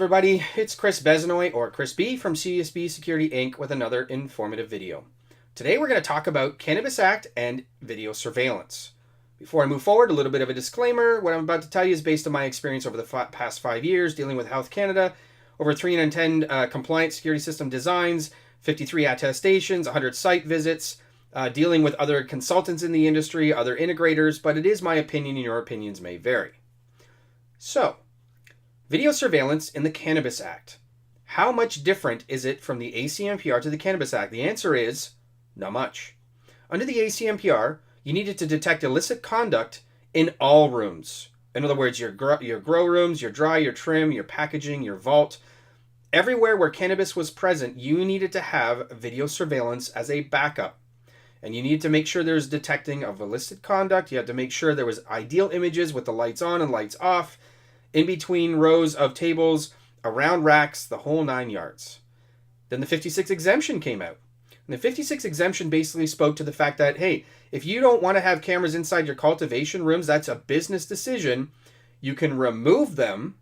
everybody, it's Chris Besanoy, or Chris B from CSB Security Inc. with another informative video. Today we're going to talk about Cannabis Act and video surveillance. Before I move forward, a little bit of a disclaimer. What I'm about to tell you is based on my experience over the past 5 years dealing with Health Canada, over 310 compliant security system designs, 53 attestations, 100 site visits, dealing with other consultants in the industry, other integrators, but it is my opinion and your opinions may vary. So, video surveillance in the Cannabis Act. How much different is it from the ACMPR to the Cannabis Act? The answer is not much. Under the ACMPR, you needed to detect illicit conduct in all rooms. In other words, your grow rooms, your dry, your trim, your packaging, your vault. Everywhere where cannabis was present, you needed to have video surveillance as a backup. And you needed to make sure there's detecting of illicit conduct. You had to make sure there was ideal images with the lights on and lights off, in between rows of tables, around racks, the whole 9 yards. Then the 56 exemption came out. And the 56 exemption basically spoke to the fact that, hey, if you don't want to have cameras inside your cultivation rooms, that's a business decision. You can remove them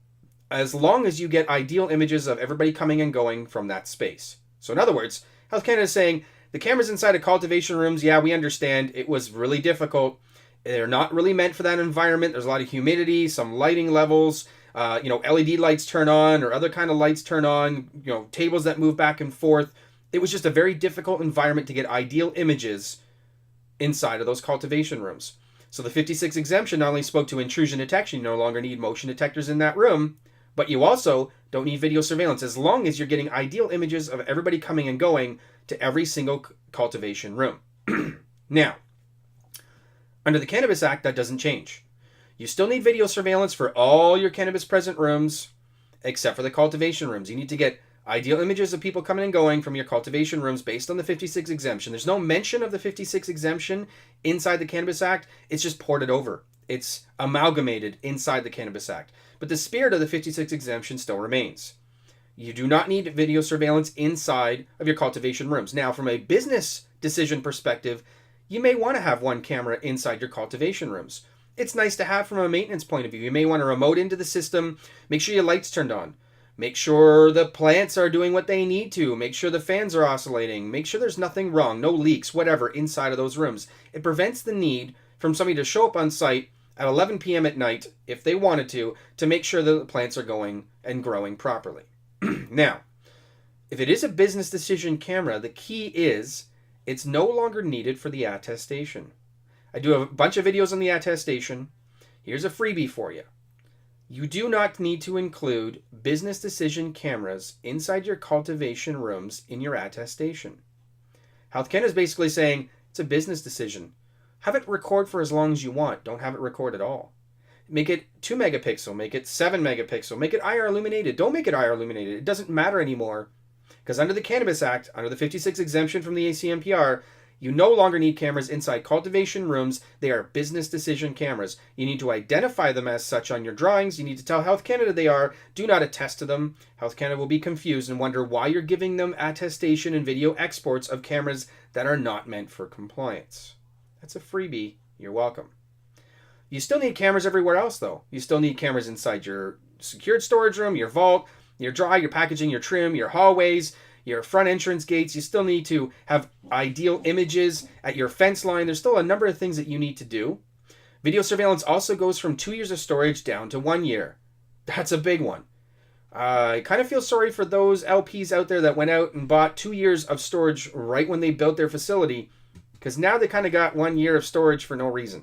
as long as you get ideal images of everybody coming and going from that space. So in other words, Health Canada is saying, the cameras inside of cultivation rooms, yeah, we understand it was really difficult. They're not really meant for that environment. There's a lot of humidity, some lighting levels, LED lights turn on or other kind of lights turn on, tables that move back and forth. It was just a very difficult environment to get ideal images inside of those cultivation rooms. So the 56 exemption not only spoke to intrusion detection, you no longer need motion detectors in that room, but you also don't need video surveillance as long as you're getting ideal images of everybody coming and going to every single cultivation room. Now, under the Cannabis Act, that doesn't change. You still need video surveillance for all your cannabis present rooms, except for the cultivation rooms. You need to get ideal images of people coming and going from your cultivation rooms based on the 56 exemption. There's no mention of the 56 exemption inside the Cannabis Act. It's just ported over. It's amalgamated inside the Cannabis Act. But the spirit of the 56 exemption still remains. You do not need video surveillance inside of your cultivation rooms. Now, from a business decision perspective, you may want to have one camera inside your cultivation rooms. It's nice to have from a maintenance point of view. You may want to remote into the system, make sure your lights turned on, make sure the plants are doing what they need to, make sure the fans are oscillating, make sure there's nothing wrong, no leaks, whatever, inside of those rooms. It prevents the need from somebody to show up on site at 11 p.m. at night, if they wanted to make sure that the plants are going and growing properly. Now, if it is a business decision camera, the key is it's no longer needed for the attestation. I do have a bunch of videos on the attestation. Here's a freebie for you. You do not need to include business decision cameras inside your cultivation rooms in your attestation. Health Canada is basically saying it's a business decision. Have it record for as long as you want. Don't have it record at all. Make it 2 megapixel, make it 7 megapixel, make it IR illuminated. Don't make it IR illuminated. It doesn't matter anymore. Because under the Cannabis Act, under the 56 exemption from the ACMPR, you no longer need cameras inside cultivation rooms. They are business decision cameras. You need to identify them as such on your drawings. You need to tell Health Canada they are. Do not attest to them. Health Canada will be confused and wonder why you're giving them attestation and video exports of cameras that are not meant for compliance. That's a freebie. You're welcome. You still need cameras everywhere else, though. You still need cameras inside your secured storage room, your vault, your dry, your packaging, your trim, your hallways, your front entrance gates. You still need to have ideal images at your fence line. There's still a number of things that you need to do. Video surveillance also goes from 2 years of storage down to 1 year. That's a big one. I kind of feel sorry for those LPs out there that went out and bought 2 years of storage right when they built their facility, because now they kind of got 1 year of storage for no reason.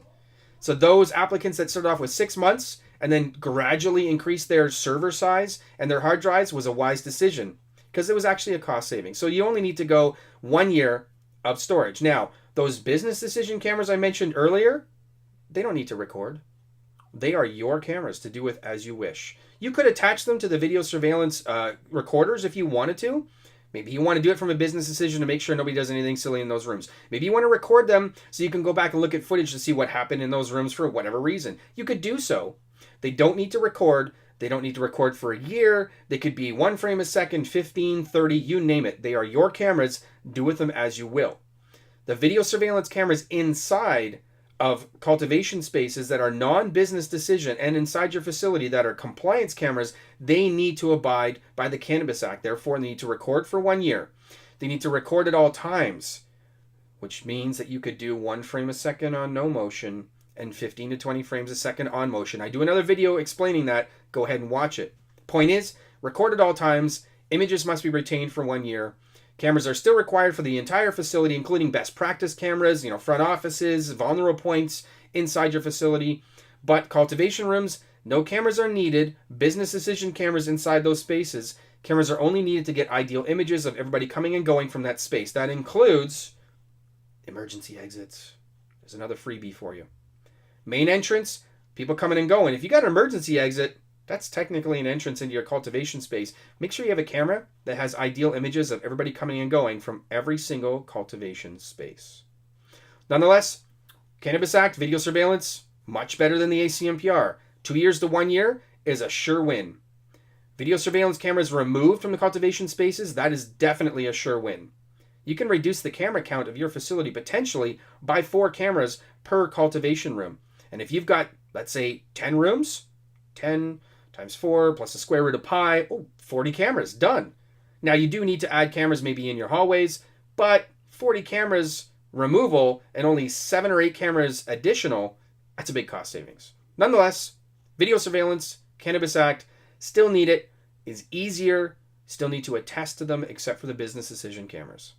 So those applicants that started off with 6 months and then gradually increased their server size and their hard drives was a wise decision because it was actually a cost saving. So you only need to go 1 year of storage. Now, those business decision cameras I mentioned earlier, they don't need to record. They are your cameras to do with as you wish. You could attach them to the video surveillance recorders if you wanted to. Maybe you want to do it from a business decision to make sure nobody does anything silly in those rooms. Maybe you want to record them so you can go back and look at footage to see what happened in those rooms for whatever reason. You could do so. They don't need to record. They don't need to record for a year. They could be 1 frame a second, 15, 30, you name it. They are your cameras. Do with them as you will. The video surveillance cameras inside of cultivation spaces that are non-business decision and inside your facility that are compliance cameras, they need to abide by the Cannabis Act. Therefore, they need to record for 1 year. They need to record at all times, which means that you could do 1 frame a second on no motion and 15 to 20 frames a second on motion. I do another video explaining that. Go ahead and watch it. Point is, record at all times. Images must be retained for 1 year. Cameras are still required for the entire facility, including best practice cameras, front offices, vulnerable points inside your facility. But cultivation rooms, no cameras are needed. Business decision cameras inside those spaces. Cameras are only needed to get ideal images of everybody coming and going from that space. That includes emergency exits. There's another freebie for you. Main entrance, people coming and going. If you got an emergency exit, that's technically an entrance into your cultivation space. Make sure you have a camera that has ideal images of everybody coming and going from every single cultivation space. Nonetheless, Cannabis Act, video surveillance, much better than the ACMPR. 2 years to 1 year is a sure win. Video surveillance cameras removed from the cultivation spaces, that is definitely a sure win. You can reduce the camera count of your facility potentially by 4 cameras per cultivation room. And if you've got, let's say, 10 rooms, 10 times 4 plus the square root of pi, 40 cameras, done. Now you do need to add cameras maybe in your hallways, but 40 cameras removal and only 7 or 8 cameras additional, that's a big cost savings. Nonetheless, video surveillance, Cannabis Act, still need it, is easier, still need to attest to them except for the business decision cameras.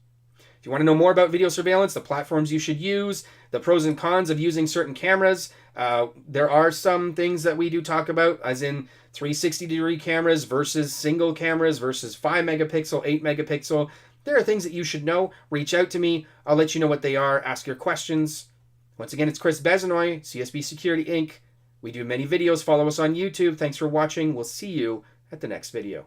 If you want to know more about video surveillance, the platforms you should use, the pros and cons of using certain cameras, there are some things that we do talk about, as in 360-degree cameras versus single cameras versus 5 megapixel, 8 megapixel. There are things that you should know. Reach out to me. I'll let you know what they are. Ask your questions. Once again, it's Chris Besanoy, CSB Security Inc. We do many videos. Follow us on YouTube. Thanks for watching. We'll see you at the next video.